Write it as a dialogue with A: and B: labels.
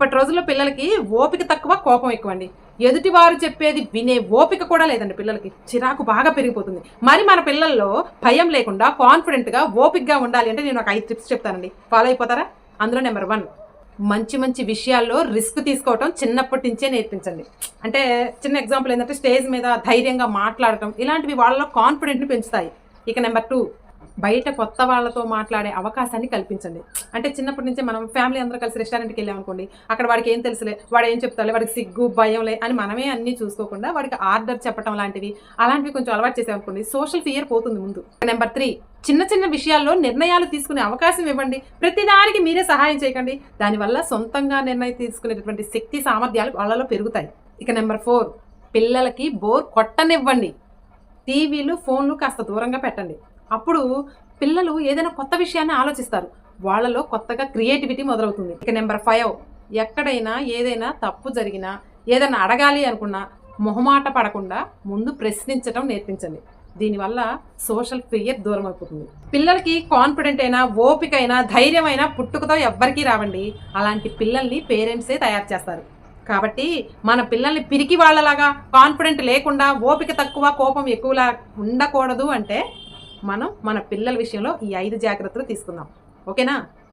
A: ఇప్పటి రోజుల్లో పిల్లలకి ఓపిక తక్కువ, కోపం ఎక్కువ అండి. ఎదుటివారు చెప్పేది వినే ఓపిక కూడా లేదండి పిల్లలకి. చిరాకు బాగా పెరిగిపోతుంది. మరి మన పిల్లల్లో భయం లేకుండా కాన్ఫిడెంట్గా ఓపికగా ఉండాలి అంటే నేను ఒక 5 టిప్స్ చెప్తానండి. ఫాలో అయిపోతారా? అందులో నెంబర్ 1, మంచి మంచి విషయాల్లో రిస్క్ తీసుకోవటం చిన్నప్పటి నుంచే నేర్పించండి. అంటే చిన్న ఎగ్జాంపుల్ ఏంటంటే స్టేజ్ మీద ధైర్యంగా మాట్లాడటం, ఇలాంటివి వాళ్ళలో కాన్ఫిడెంట్ని పెంచుతాయి. ఇక నెంబర్ 2, బయట కొత్త వాళ్ళతో మాట్లాడే అవకాశాన్ని కల్పించండి. అంటే చిన్నప్పటి నుంచే మనం ఫ్యామిలీ అందరూ కలిసి రెస్టారెంట్కి వెళ్ళామనుకోండి, అక్కడ వాడికి ఏం తెలుసులే, వాడు ఏం చెప్తాలే, వాడికి సిగ్గు భయంలే అని మనమే అన్నీ చూసుకోకుండా వాడికి ఆర్డర్ చెప్పడం అలాంటివి కొంచెం అలవాటు చేసామనుకోండి, సోషల్ ఫియర్ పోతుంది ముందు. నెంబర్ 3, చిన్న చిన్న విషయాల్లో నిర్ణయాలు తీసుకునే అవకాశం ఇవ్వండి. ప్రతిదానికి మీరే సహాయం చేయకండి. దానివల్ల సొంతంగా నిర్ణయం తీసుకునేటటువంటి శక్తి సామర్థ్యాలు వాళ్ళలో పెరుగుతాయి. ఇక నెంబర్ 4, పిల్లలకి బోర్ కొట్టనివ్వండి. టీవీలు ఫోన్లు కాస్త దూరంగా పెట్టండి. అప్పుడు పిల్లలు ఏదైనా కొత్త విషయాన్ని ఆలోచిస్తారు. వాళ్ళలో కొత్తగా క్రియేటివిటీ మొదలవుతుంది. ఇక నెంబర్ 5, ఎక్కడైనా ఏదైనా తప్పు జరిగినా, ఏదైనా అడగాలి అనుకున్నా మొహమాట పడకుండా ముందు ప్రశ్నించడం నేర్పించండి. దీనివల్ల సోషల్ ఫియర్ దూరం అయిపోతుంది. పిల్లలకి కాన్ఫిడెంట్ అయినా, ఓపిక అయినా, ధైర్యమైనా పుట్టుకతో ఎవ్వరికీ రావండి. అలాంటి పిల్లల్ని పేరెంట్సే తయారు చేస్తారు. కాబట్టి మన పిల్లల్ని పిరికి వాళ్ళలాగా కాన్ఫిడెంట్ లేకుండా, ఓపిక తక్కువ, కోపం ఎక్కువలా ఉండకూడదు అంటే మనం మన పిల్లల విషయంలో ఈ 5 జాగ్రత్తలు తీసుకుందాం. ఓకేనా?